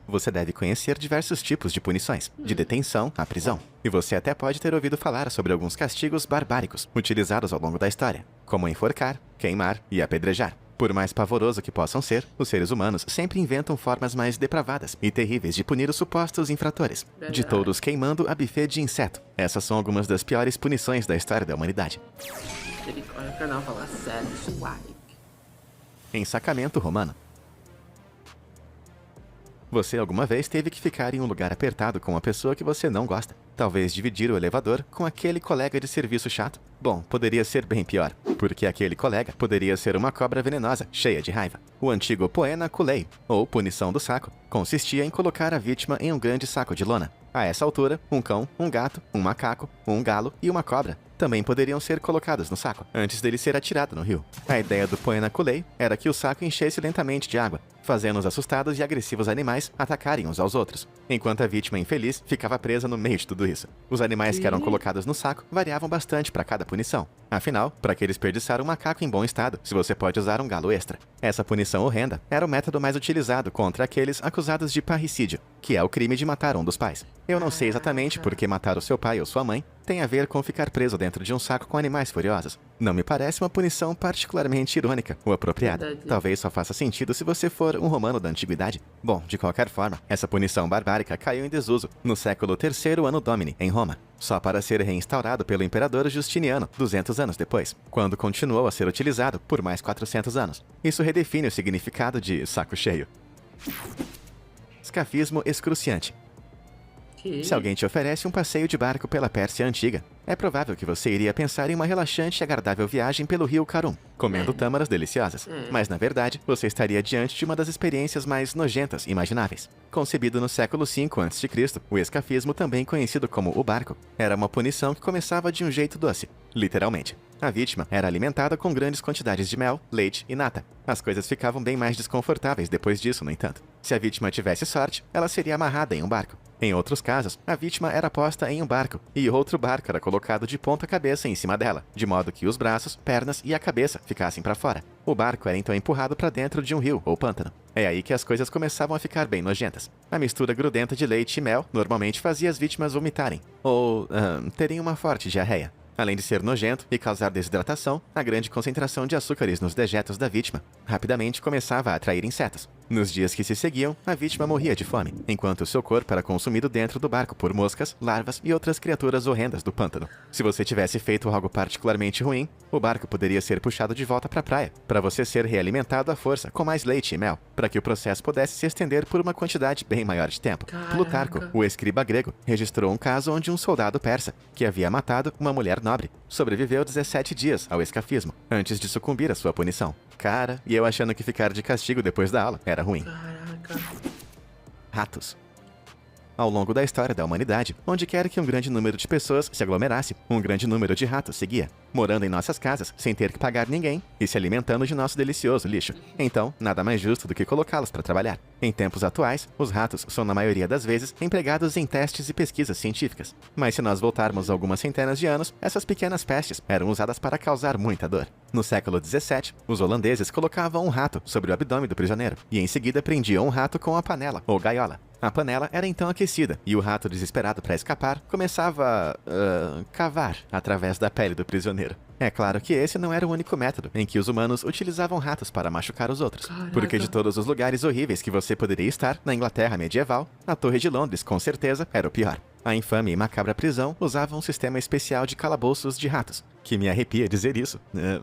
você deve conhecer diversos tipos de punições, de detenção à prisão. E você até pode ter ouvido falar sobre alguns castigos barbáricos utilizados ao longo da história, como enforcar, queimar e apedrejar. Por mais pavoroso que possam ser, os seres humanos sempre inventam formas mais depravadas e terríveis de punir os supostos infratores. De touros queimando a buffet de inseto. Essas são algumas das piores punições da história da humanidade. Ele olha o canal e fala sério, suave. Ensacamento romano. Você alguma vez teve que ficar em um lugar apertado com uma pessoa que você não gosta? Talvez dividir o elevador com aquele colega de serviço chato? Bom, poderia ser bem pior, porque aquele colega poderia ser uma cobra venenosa, cheia de raiva. O antigo poena culei, ou punição do saco, consistia em colocar a vítima em um grande saco de lona. A essa altura, um cão, um gato, um macaco, um galo e uma cobra também poderiam ser colocados no saco, antes dele ser atirado no rio. A ideia do poena culei era que o saco enchesse lentamente de água, fazendo os assustados e agressivos animais atacarem uns aos outros, enquanto a vítima infeliz ficava presa no meio de tudo isso. Os animais que eram colocados no saco variavam bastante para cada punição. Afinal, para que desperdiçar um macaco em bom estado, se você pode usar um galo extra? Essa punição horrenda era o método mais utilizado contra aqueles acusados de parricídio, que é o crime de matar um dos pais. Eu não sei exatamente por que matar o seu pai ou sua mãe tem a ver com ficar preso dentro de um saco com animais furiosos. Não me parece uma punição particularmente irônica ou apropriada. Talvez só faça sentido se você for um romano da antiguidade. Bom, de qualquer forma, essa punição barbárica caiu em desuso no século III Anno Domini, em Roma, só para ser reinstaurado pelo imperador Justiniano 200 anos depois, quando continuou a ser utilizado por mais 400 anos. Isso redefine o significado de saco cheio. Escafismo excruciante. Se alguém te oferece um passeio de barco pela Pérsia Antiga, é provável que você iria pensar em uma relaxante e agradável viagem pelo rio Karun, comendo tâmaras deliciosas. Mas, na verdade, você estaria diante de uma das experiências mais nojentas imagináveis. Concebido no século V a.C., o escafismo, também conhecido como o barco, era uma punição que começava de um jeito doce, literalmente. A vítima era alimentada com grandes quantidades de mel, leite e nata. As coisas ficavam bem mais desconfortáveis depois disso, no entanto. Se a vítima tivesse sorte, ela seria amarrada em um barco. Em outros casos, a vítima era posta em um barco, e outro barco era colocado de ponta cabeça em cima dela, de modo que os braços, pernas e a cabeça ficassem para fora. O barco era então empurrado para dentro de um rio ou pântano. É aí que as coisas começavam a ficar bem nojentas. A mistura grudenta de leite e mel normalmente fazia as vítimas vomitarem, ou terem uma forte diarreia. Além de ser nojento e causar desidratação, a grande concentração de açúcares nos dejetos da vítima rapidamente começava a atrair insetos. Nos dias que se seguiam, a vítima morria de fome, enquanto seu corpo era consumido dentro do barco por moscas, larvas e outras criaturas horrendas do pântano. Se você tivesse feito algo particularmente ruim, o barco poderia ser puxado de volta para a praia, para você ser realimentado à força com mais leite e mel, para que o processo pudesse se estender por uma quantidade bem maior de tempo. Plutarco, o escriba grego, registrou um caso onde um soldado persa, que havia matado uma mulher nobre, sobreviveu 17 dias ao escafismo, antes de sucumbir à sua punição. Cara, e eu achando que ficar de castigo depois da aula era ruim. Ratos. Ao longo da história da humanidade, onde quer que um grande número de pessoas se aglomerasse, um grande número de ratos seguia, morando em nossas casas sem ter que pagar ninguém e se alimentando de nosso delicioso lixo. Então, nada mais justo do que colocá-los para trabalhar. Em tempos atuais, os ratos são na maioria das vezes empregados em testes e pesquisas científicas. Mas se nós voltarmos algumas centenas de anos, essas pequenas pestes eram usadas para causar muita dor. No século XVII, os holandeses colocavam um rato sobre o abdômen do prisioneiro e em seguida prendiam um rato com a panela ou gaiola. A panela era então aquecida, e o rato, desesperado para escapar, começava a cavar através da pele do prisioneiro. É claro que esse não era o único método em que os humanos utilizavam ratos para machucar os outros. Porque de todos os lugares horríveis que você poderia estar na Inglaterra medieval, a Torre de Londres, com certeza, era o pior. A infame e macabra prisão usava um sistema especial de calabouços de ratos, que me arrepia dizer isso,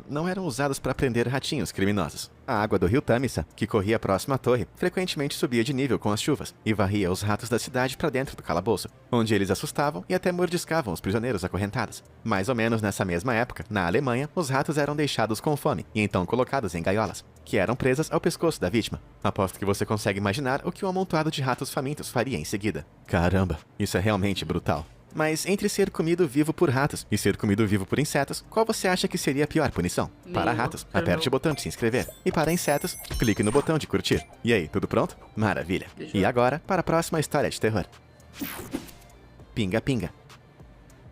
não eram usados para prender ratinhos criminosos. A água do rio Tamisa, que corria próximo à torre, frequentemente subia de nível com as chuvas e varria os ratos da cidade para dentro do calabouço, onde eles assustavam e até mordiscavam os prisioneiros acorrentados. Mais ou menos nessa mesma época, na Alemanha, os ratos eram deixados com fome e então colocados em gaiolas, que eram presas ao pescoço da vítima. Aposto que você consegue imaginar o que um amontoado de ratos famintos faria em seguida. Caramba, isso é realmente brutal. Mas entre ser comido vivo por ratos e ser comido vivo por insetos, qual você acha que seria a pior punição? Para ratos, aperte o botão de se inscrever. E para insetos, clique no botão de curtir. E aí, tudo pronto? Maravilha! E agora, para a próxima história de terror. Pinga Pinga.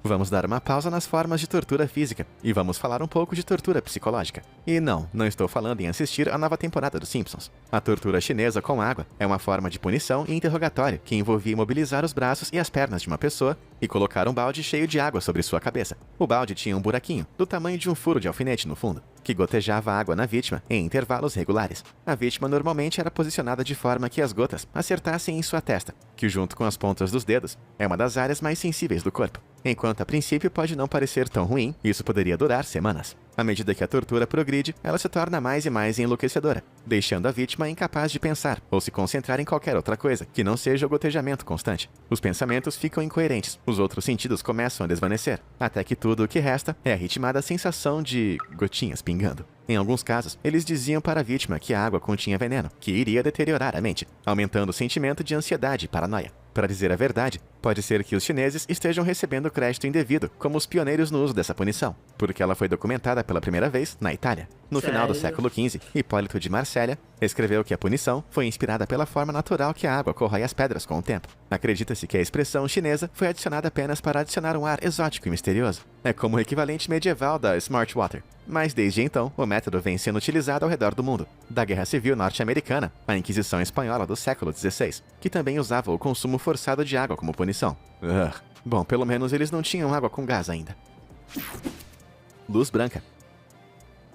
Vamos dar uma pausa nas formas de tortura física e vamos falar um pouco de tortura psicológica. E não estou falando em assistir a nova temporada dos Simpsons. A tortura chinesa com água é uma forma de punição e interrogatório que envolvia imobilizar os braços e as pernas de uma pessoa e colocar um balde cheio de água sobre sua cabeça. O balde tinha um buraquinho, do tamanho de um furo de alfinete no fundo, que gotejava água na vítima em intervalos regulares. A vítima normalmente era posicionada de forma que as gotas acertassem em sua testa, que junto com as pontas dos dedos é uma das áreas mais sensíveis do corpo. Enquanto a princípio pode não parecer tão ruim, isso poderia durar semanas. À medida que a tortura progride, ela se torna mais e mais enlouquecedora, deixando a vítima incapaz de pensar ou se concentrar em qualquer outra coisa que não seja o gotejamento constante. Os pensamentos ficam incoerentes, os outros sentidos começam a desvanecer, até que tudo o que resta é a ritmada sensação de gotinhas pingando. Em alguns casos, eles diziam para a vítima que a água continha veneno, que iria deteriorar a mente, aumentando o sentimento de ansiedade e paranoia. Para dizer a verdade, pode ser que os chineses estejam recebendo crédito indevido como os pioneiros no uso dessa punição, porque ela foi documentada pela primeira vez na Itália. No final do século XV, Hipólito de Marsella escreveu que a punição foi inspirada pela forma natural que a água corrói as pedras com o tempo. Acredita-se que a expressão chinesa foi adicionada apenas para adicionar um ar exótico e misterioso. É como o equivalente medieval da Smart Water. Mas desde então, o método vem sendo utilizado ao redor do mundo. Da Guerra Civil Norte-Americana, à Inquisição Espanhola do século XVI, que também usava o consumo forçado de água como punição. Bom, pelo menos eles não tinham água com gás ainda. Luz branca.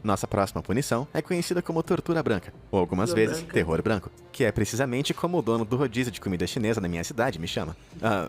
Nossa próxima punição é conhecida como tortura branca, ou algumas vezes terror branco, que é precisamente como o dono do rodízio de comida chinesa na minha cidade me chama.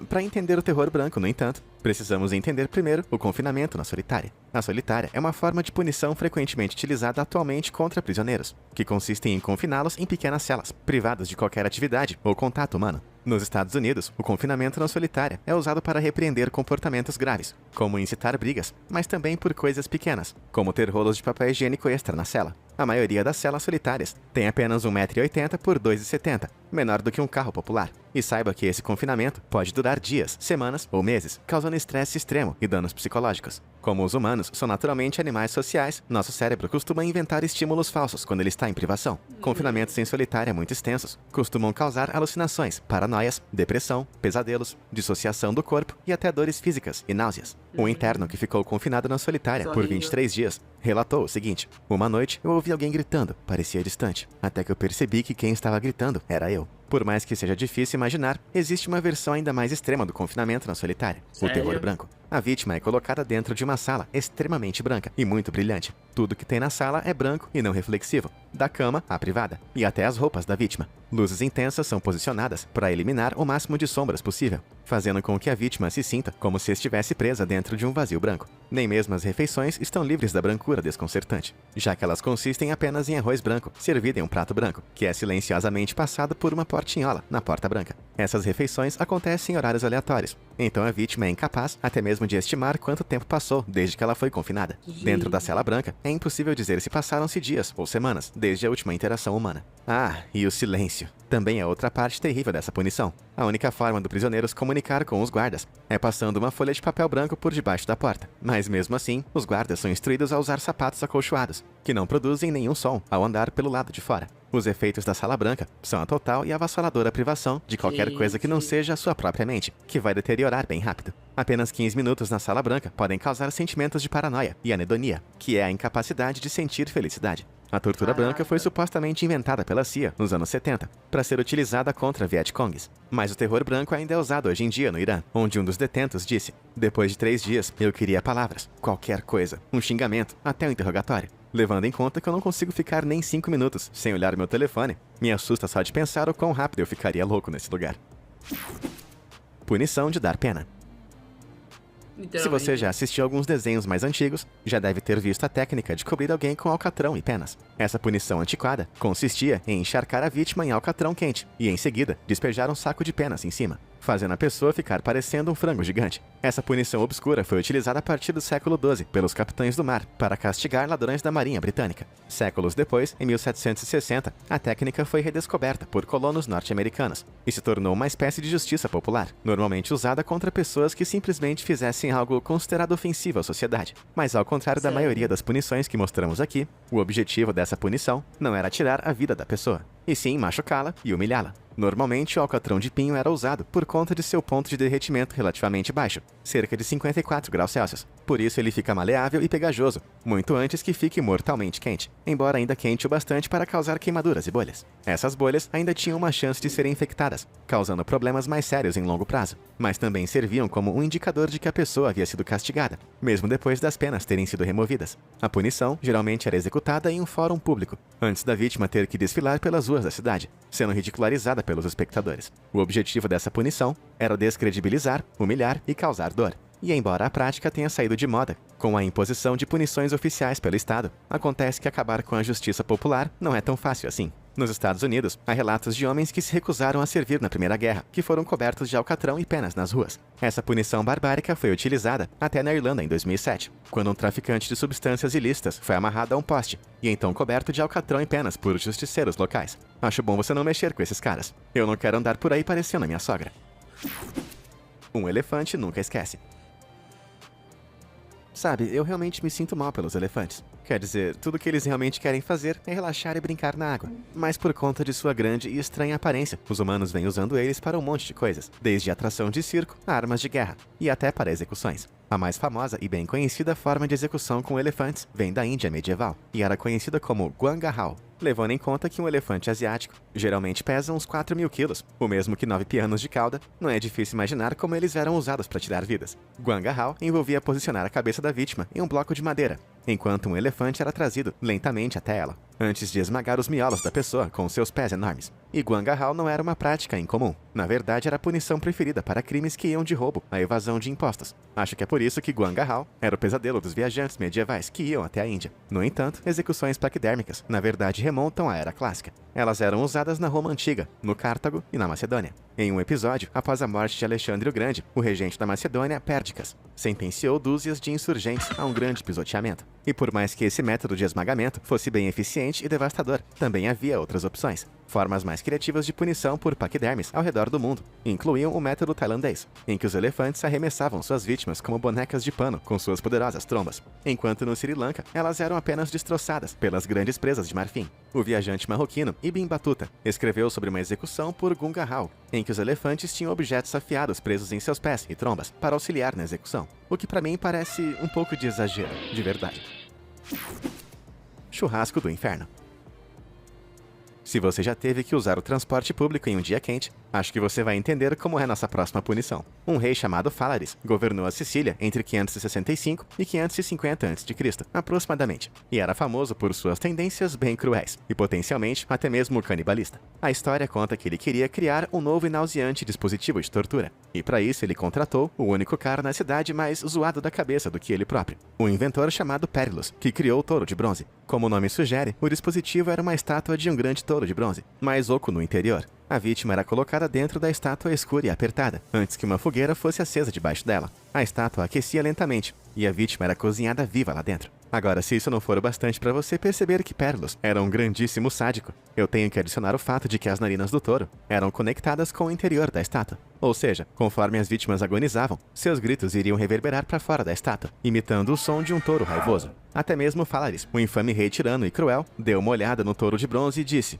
Para entender o terror branco, no entanto, precisamos entender primeiro o confinamento na solitária. A solitária é uma forma de punição frequentemente utilizada atualmente contra prisioneiros, que consistem em confiná-los em pequenas celas, privadas de qualquer atividade ou contato humano. Nos Estados Unidos, o confinamento na solitária é usado para repreender comportamentos graves, como incitar brigas, mas também por coisas pequenas, como ter rolos de papel higiênico extra na cela. A maioria das celas solitárias tem apenas 1,80 m por 2,70 m, menor do que um carro popular. E saiba que esse confinamento pode durar dias, semanas ou meses, causando estresse extremo e danos psicológicos. Como os humanos são naturalmente animais sociais, nosso cérebro costuma inventar estímulos falsos quando ele está em privação. Confinamentos em solitária muito extensos costumam causar alucinações, paranoias, depressão, pesadelos, dissociação do corpo e até dores físicas e náuseas. Um interno que ficou confinado na solitária por 23 dias relatou o seguinte: uma noite eu ouvi alguém gritando, parecia distante, até que eu percebi que quem estava gritando era eu. Por mais que seja difícil imaginar, existe uma versão ainda mais extrema do confinamento na solitária, o terror branco. A vítima é colocada dentro de uma sala extremamente branca e muito brilhante. Tudo que tem na sala é branco e não reflexivo, da cama à privada, e até as roupas da vítima. Luzes intensas são posicionadas para eliminar o máximo de sombras possível, fazendo com que a vítima se sinta como se estivesse presa dentro de um vazio branco. Nem mesmo as refeições estão livres da brancura desconcertante, já que elas consistem apenas em arroz branco, servido em um prato branco, que é silenciosamente passado por uma portinhola na porta branca. Essas refeições acontecem em horários aleatórios, então a vítima é incapaz até mesmo de estimar quanto tempo passou desde que ela foi confinada. Dentro da cela branca, é impossível dizer se passaram-se dias ou semanas desde a última interação humana. E o silêncio. Também é outra parte terrível dessa punição. A única forma do prisioneiro se comunicar com os guardas é passando uma folha de papel branco por debaixo da porta. Mas mesmo assim, os guardas são instruídos a usar sapatos acolchoados, que não produzem nenhum som ao andar pelo lado de fora. Os efeitos da sala branca são a total e avassaladora privação de qualquer coisa que não seja a sua própria mente, que vai deteriorar bem rápido. Apenas 15 minutos na sala branca podem causar sentimentos de paranoia e anedonia, que é a incapacidade de sentir felicidade. A tortura branca foi supostamente inventada pela CIA nos anos 70, para ser utilizada contra Vietcongs. Mas o terror branco ainda é usado hoje em dia no Irã, onde um dos detentos disse: depois de 3 dias, eu queria palavras, qualquer coisa, um xingamento, até um interrogatório. Levando em conta que eu não consigo ficar nem 5 minutos sem olhar meu telefone, me assusta só de pensar o quão rápido eu ficaria louco nesse lugar. Punição de dar pena. Se você já assistiu alguns desenhos mais antigos, já deve ter visto a técnica de cobrir alguém com alcatrão e penas. Essa punição antiquada consistia em encharcar a vítima em alcatrão quente e, em seguida, despejar um saco de penas em cima, fazendo a pessoa ficar parecendo um frango gigante. Essa punição obscura foi utilizada a partir do século XII pelos capitães do mar para castigar ladrões da Marinha Britânica. Séculos depois, em 1760, a técnica foi redescoberta por colonos norte-americanos e se tornou uma espécie de justiça popular, normalmente usada contra pessoas que simplesmente fizessem algo considerado ofensivo à sociedade. Mas ao contrário da maioria das punições que mostramos aqui, o objetivo dessa punição não era tirar a vida da pessoa. e sim machucá-la e humilhá-la. Normalmente, o alcatrão de pinho era usado por conta de seu ponto de derretimento relativamente baixo, cerca de 54 graus Celsius. Por isso ele fica maleável e pegajoso, muito antes que fique mortalmente quente, embora ainda quente o bastante para causar queimaduras e bolhas. Essas bolhas ainda tinham uma chance de serem infectadas, causando problemas mais sérios em longo prazo, mas também serviam como um indicador de que a pessoa havia sido castigada, mesmo depois das penas terem sido removidas. A punição geralmente era executada em um fórum público, antes da vítima ter que desfilar pelas ruas da cidade, sendo ridicularizada pelos espectadores. O objetivo dessa punição era descredibilizar, humilhar e causar dor. E embora a prática tenha saído de moda, com a imposição de punições oficiais pelo Estado, acontece que acabar com a justiça popular não é tão fácil assim. Nos Estados Unidos, há relatos de homens que se recusaram a servir na Primeira Guerra, que foram cobertos de alcatrão e penas nas ruas. Essa punição barbárica foi utilizada até na Irlanda em 2007, quando um traficante de substâncias ilícitas foi amarrado a um poste, e então coberto de alcatrão e penas por justiceiros locais. Acho bom você não mexer com esses caras. Eu não quero andar por aí parecendo a minha sogra. Um elefante nunca esquece. Sabe, eu realmente me sinto mal pelos elefantes. Quer dizer, tudo que eles realmente querem fazer é relaxar e brincar na água. Mas por conta de sua grande e estranha aparência, os humanos vêm usando eles para um monte de coisas, desde atração de circo a armas de guerra, e até para execuções. A mais famosa e bem conhecida forma de execução com elefantes vem da Índia medieval, e era conhecida como Guangahao, levando em conta que um elefante asiático geralmente pesa uns 4.000 quilos, o mesmo que 9 pianos de cauda. Não é difícil imaginar como eles eram usados para tirar vidas. Guangahao envolvia posicionar a cabeça da vítima em um bloco de madeira, enquanto um elefante era trazido lentamente até ela, antes de esmagar os miolos da pessoa com seus pés enormes. E Guangahao não era uma prática incomum. Na verdade, era a punição preferida para crimes que iam de roubo a evasão de impostos. Acho que é por isso que Guangahao era o pesadelo dos viajantes medievais que iam até a Índia. No entanto, execuções paquidérmicas, na verdade, remontam à Era Clássica. Elas eram usadas na Roma Antiga, no Cartago e na Macedônia. Em um episódio, após a morte de Alexandre o Grande, o regente da Macedônia, Pérdicas, sentenciou dúzias de insurgentes a um grande pisoteamento. E por mais que esse método de esmagamento fosse bem eficiente e devastador, também havia outras opções. Formas mais criativas de punição por paquidermes ao redor do mundo incluíam o método tailandês, em que os elefantes arremessavam suas vítimas como bonecas de pano com suas poderosas trombas, enquanto no Sri Lanka elas eram apenas destroçadas pelas grandes presas de marfim. O viajante marroquino Ibn Battuta escreveu sobre uma execução por Guangahao, em que os elefantes tinham objetos afiados presos em seus pés e trombas para auxiliar na execução, o que para mim parece um pouco de exagero, de verdade. Churrasco do inferno. Se você já teve que usar o transporte público em um dia quente, acho que você vai entender como é nossa próxima punição. Um rei chamado Falaris governou a Sicília entre 565 e 550 a.C., aproximadamente, e era famoso por suas tendências bem cruéis, e potencialmente até mesmo canibalista. A história conta que ele queria criar um novo e nauseante dispositivo de tortura, e para isso ele contratou o único cara na cidade mais zoado da cabeça do que ele próprio, um inventor chamado Péricles, que criou o touro de bronze. Como o nome sugere, o dispositivo era uma estátua de um grande touro de bronze, mais oco no interior. A vítima era colocada dentro da estátua escura e apertada, antes que uma fogueira fosse acesa debaixo dela. A estátua aquecia lentamente, e a vítima era cozinhada viva lá dentro. Agora, se isso não for o bastante para você perceber que Péricles era um grandíssimo sádico, eu tenho que adicionar o fato de que as narinas do touro eram conectadas com o interior da estátua. Ou seja, conforme as vítimas agonizavam, seus gritos iriam reverberar para fora da estátua, imitando o som de um touro raivoso. Até mesmo Falaris, o infame rei tirano e cruel, deu uma olhada no touro de bronze e disse: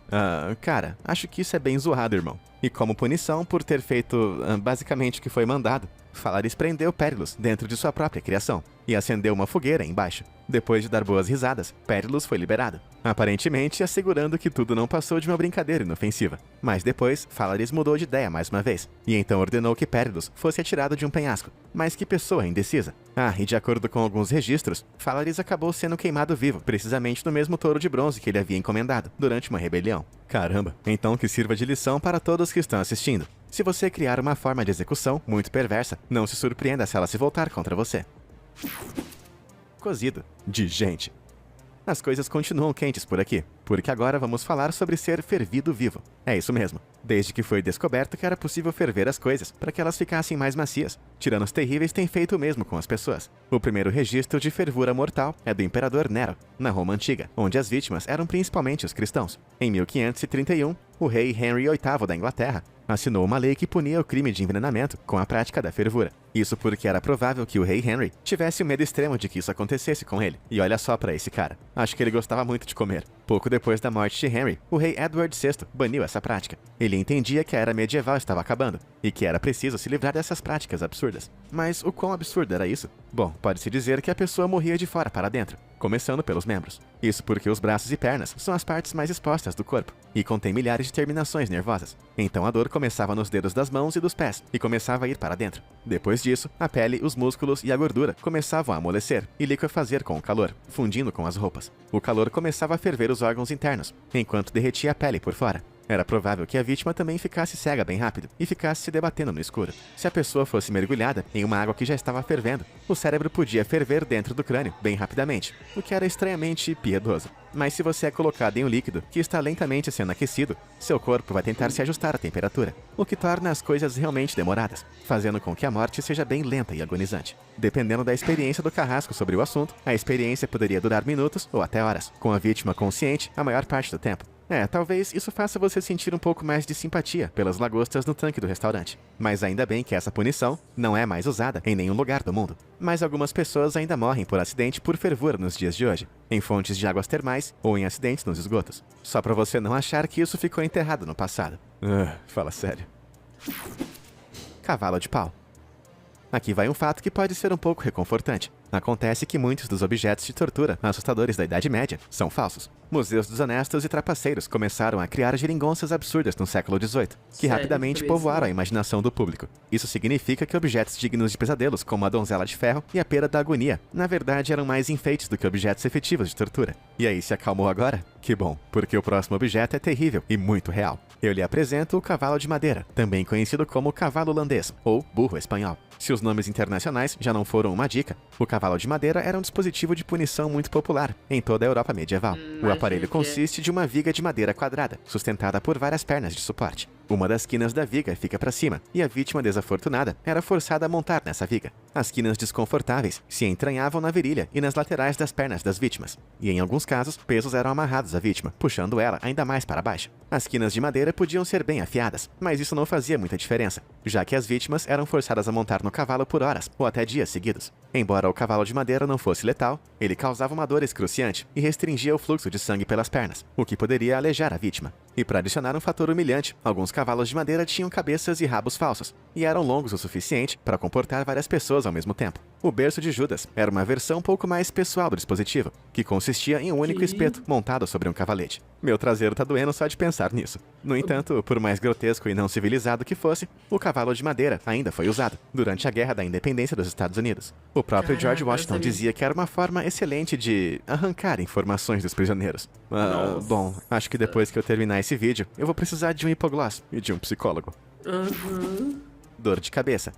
cara, acho que isso é bem zoado, irmão. E como punição por ter feito basicamente o que foi mandado, Falaris prendeu Péricles dentro de sua própria criação e acendeu uma fogueira embaixo. Depois de dar boas risadas, Péricles foi liberado, aparentemente assegurando que tudo não passou de uma brincadeira inofensiva. Mas depois, Falaris mudou de ideia mais uma vez, e então ordenou que Péricles fosse atirado de um penhasco. Mas que pessoa indecisa! E de acordo com alguns registros, Falaris acabou sendo queimado vivo, precisamente no mesmo touro de bronze que ele havia encomendado, durante uma rebelião. Caramba, então que sirva de lição para todos que estão assistindo. Se você criar uma forma de execução muito perversa, não se surpreenda se ela se voltar contra você. Cozido de gente. As coisas continuam quentes por aqui, porque agora vamos falar sobre ser fervido vivo. É isso mesmo. Desde que foi descoberto que era possível ferver as coisas para que elas ficassem mais macias, tiranos terríveis têm feito o mesmo com as pessoas. O primeiro registro de fervura mortal é do imperador Nero, na Roma Antiga, onde as vítimas eram principalmente os cristãos. Em 1531, o rei Henry VIII da Inglaterra assinou uma lei que punia o crime de envenenamento com a prática da fervura. Isso porque era provável que o rei Henry tivesse o medo extremo de que isso acontecesse com ele. E olha só pra esse cara. Acho que ele gostava muito de comer. Pouco depois da morte de Henry, o rei Edward VI baniu essa prática. Ele entendia que a era medieval estava acabando e que era preciso se livrar dessas práticas absurdas. Mas o quão absurdo era isso? Bom, pode-se dizer que a pessoa morria de fora para dentro, começando pelos membros. Isso porque os braços e pernas são as partes mais expostas do corpo e contêm milhares de terminações nervosas. Então a dor começava nos dedos das mãos e dos pés e começava a ir para dentro. Depois disso, a pele, os músculos e a gordura começavam a amolecer e liquefazer com o calor, fundindo com as roupas. O calor começava a ferver os órgãos internos, enquanto derretia a pele por fora. Era provável que a vítima também ficasse cega bem rápido e ficasse se debatendo no escuro. Se a pessoa fosse mergulhada em uma água que já estava fervendo, o cérebro podia ferver dentro do crânio bem rapidamente, o que era estranhamente piedoso. Mas se você é colocado em um líquido que está lentamente sendo aquecido, seu corpo vai tentar se ajustar à temperatura, o que torna as coisas realmente demoradas, fazendo com que a morte seja bem lenta e agonizante. Dependendo da experiência do carrasco sobre o assunto, a experiência poderia durar minutos ou até horas, com a vítima consciente a maior parte do tempo. Talvez isso faça você sentir um pouco mais de simpatia pelas lagostas no tanque do restaurante. Mas ainda bem que essa punição não é mais usada em nenhum lugar do mundo. Mas algumas pessoas ainda morrem por acidente por fervura nos dias de hoje, em fontes de águas termais ou em acidentes nos esgotos. Só pra você não achar que isso ficou enterrado no passado. Fala sério. Cavalo de pau. Aqui vai um fato que pode ser um pouco reconfortante. Acontece que muitos dos objetos de tortura assustadores da Idade Média são falsos. Museus desonestos e trapaceiros começaram a criar geringonças absurdas no século XVIII, que rapidamente povoaram a imaginação do público. Isso significa que objetos dignos de pesadelos, como a donzela de ferro e a pera da agonia, na verdade eram mais enfeites do que objetos efetivos de tortura. E aí, se acalmou agora? Que bom, porque o próximo objeto é terrível e muito real. Eu lhe apresento o cavalo de madeira, também conhecido como cavalo holandês, ou burro espanhol. Se os nomes internacionais já não foram uma dica, o cavalo de madeira era um dispositivo de punição muito popular em toda a Europa medieval. O aparelho consiste de uma viga de madeira quadrada, sustentada por várias pernas de suporte. Uma das quinas da viga fica para cima, e a vítima desafortunada era forçada a montar nessa viga. As quinas desconfortáveis se entranhavam na virilha e nas laterais das pernas das vítimas, e em alguns casos, pesos eram amarrados à vítima, puxando ela ainda mais para baixo. As quinas de madeira podiam ser bem afiadas, mas isso não fazia muita diferença, já que as vítimas eram forçadas a montar no cavalo por horas ou até dias seguidos. Embora o cavalo de madeira não fosse letal, ele causava uma dor excruciante e restringia o fluxo de sangue pelas pernas, o que poderia aleijar a vítima. E para adicionar um fator humilhante, alguns cavalos de madeira tinham cabeças e rabos falsos, e eram longos o suficiente para comportar várias pessoas ao mesmo tempo. O berço de Judas era uma versão um pouco mais pessoal do dispositivo, que consistia em um único espeto montado sobre um cavalete. Meu traseiro tá doendo só de pensar nisso. No entanto, por mais grotesco e não civilizado que fosse, o cavalo de madeira ainda foi usado durante a Guerra da Independência dos Estados Unidos. O próprio George Washington dizia que era uma forma excelente de arrancar informações dos prisioneiros. Bom, acho que depois que eu terminar esse vídeo, eu vou precisar de um hipogloss e de um psicólogo. Dor de cabeça.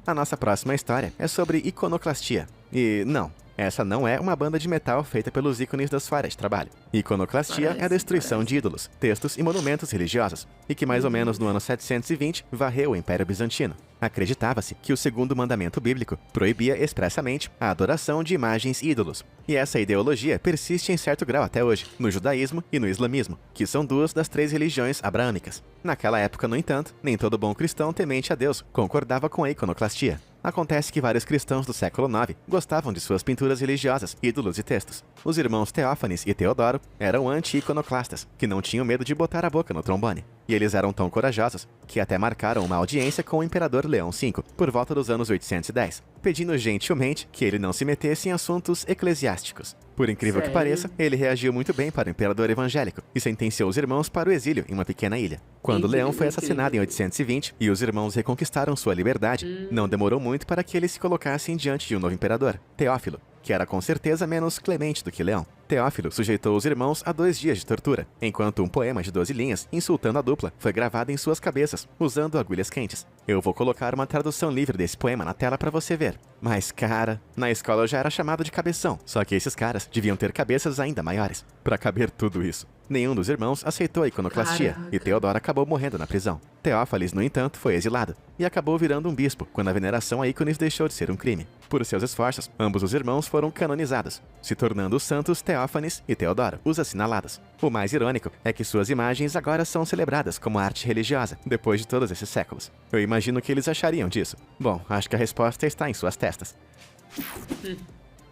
A nossa próxima história é sobre iconoclastia. E não, essa não é uma banda de metal feita pelos ícones da sua área de trabalho. Iconoclastia é a destruição de ídolos, textos e monumentos religiosos, e que mais ou menos no ano 720 varreu o Império Bizantino. Acreditava-se que o segundo mandamento bíblico proibia expressamente a adoração de imagens e ídolos. E essa ideologia persiste em certo grau até hoje, no judaísmo e no islamismo, que são duas das 3 religiões abraâmicas. Naquela época, no entanto, nem todo bom cristão temente a Deus concordava com a iconoclastia. Acontece que vários cristãos do século IX gostavam de suas pinturas religiosas, ídolos e textos. Os irmãos Teófanes e Teodoro eram anti-iconoclastas, que não tinham medo de botar a boca no trombone. E eles eram tão corajosos que até marcaram uma audiência com o imperador Leão V, por volta dos anos 810, pedindo gentilmente que ele não se metesse em assuntos eclesiásticos. Por incrível que pareça, ele reagiu muito bem para o imperador evangélico e sentenciou os irmãos para o exílio em uma pequena ilha. Quando Leão foi assassinado em 820 e os irmãos reconquistaram sua liberdade, não demorou muito para que eles se colocassem diante de um novo imperador, Teófilo, que era com certeza menos clemente do que Leão. Teófilo sujeitou os irmãos a 2 dias de tortura, enquanto um poema de 12 linhas, insultando a dupla, foi gravado em suas cabeças, usando agulhas quentes. Eu vou colocar uma tradução livre desse poema na tela pra você ver. Mas, cara, na escola eu já era chamado de cabeção, só que esses caras deviam ter cabeças ainda maiores, pra caber tudo isso. Nenhum dos irmãos aceitou a iconoclastia, e Teodoro acabou morrendo na prisão. Teófanes, no entanto, foi exilado, e acabou virando um bispo, quando a veneração a ícones deixou de ser um crime. Por seus esforços, ambos os irmãos foram canonizados, se tornando os santos Teófanes e Teodoro, os assinalados. O mais irônico é que suas imagens agora são celebradas como arte religiosa, depois de todos esses séculos. Eu imagino que eles achariam disso. Bom, acho que a resposta está em suas testas.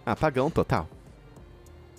Apagão total.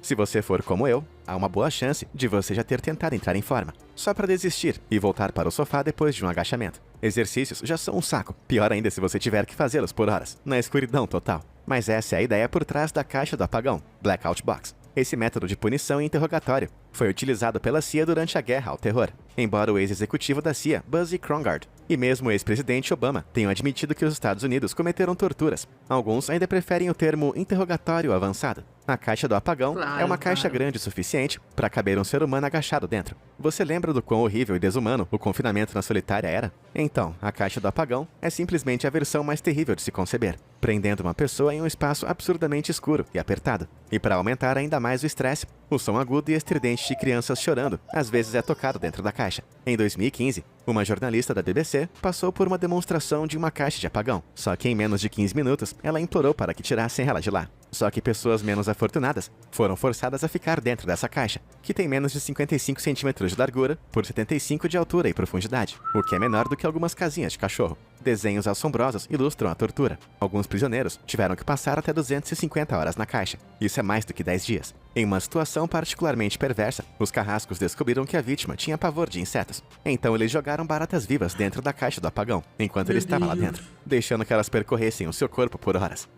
Se você for como eu, há uma boa chance de você já ter tentado entrar em forma, só para desistir e voltar para o sofá depois de um agachamento. Exercícios já são um saco, pior ainda se você tiver que fazê-los por horas, na escuridão total. Mas essa é a ideia por trás da caixa do apagão, Blackout Box. Esse método de punição e interrogatório foi utilizado pela CIA durante a Guerra ao Terror, embora o ex-executivo da CIA, Buzzy Krongard, e mesmo o ex-presidente Obama tenham admitido que os Estados Unidos cometeram torturas. Alguns ainda preferem o termo interrogatório avançado. A caixa do apagão é uma caixa grande o suficiente para caber um ser humano agachado dentro. Você lembra do quão horrível e desumano o confinamento na solitária era? Então, a caixa do apagão é simplesmente a versão mais terrível de se conceber, prendendo uma pessoa em um espaço absurdamente escuro e apertado. E para aumentar ainda mais o estresse, o som agudo e estridente de crianças chorando às vezes é tocado dentro da caixa. Em 2015, uma jornalista da BBC passou por uma demonstração de uma caixa de apagão, só que em menos de 15 minutos ela implorou para que tirassem ela de lá. Só que pessoas menos afortunadas foram forçadas a ficar dentro dessa caixa, que tem menos de 55 centímetros de largura por 75 de altura e profundidade, o que é menor do que algumas casinhas de cachorro. Desenhos assombrosos ilustram a tortura. Alguns prisioneiros tiveram que passar até 250 horas na caixa. Isso é mais do que 10 dias. Em uma situação particularmente perversa, os carrascos descobriram que a vítima tinha pavor de insetos. Então eles jogaram baratas vivas dentro da caixa do apagão, enquanto ele estava lá dentro, deixando que elas percorressem o seu corpo por horas.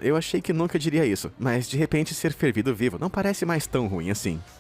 Eu achei que nunca diria isso, mas de repente ser fervido vivo não parece mais tão ruim assim.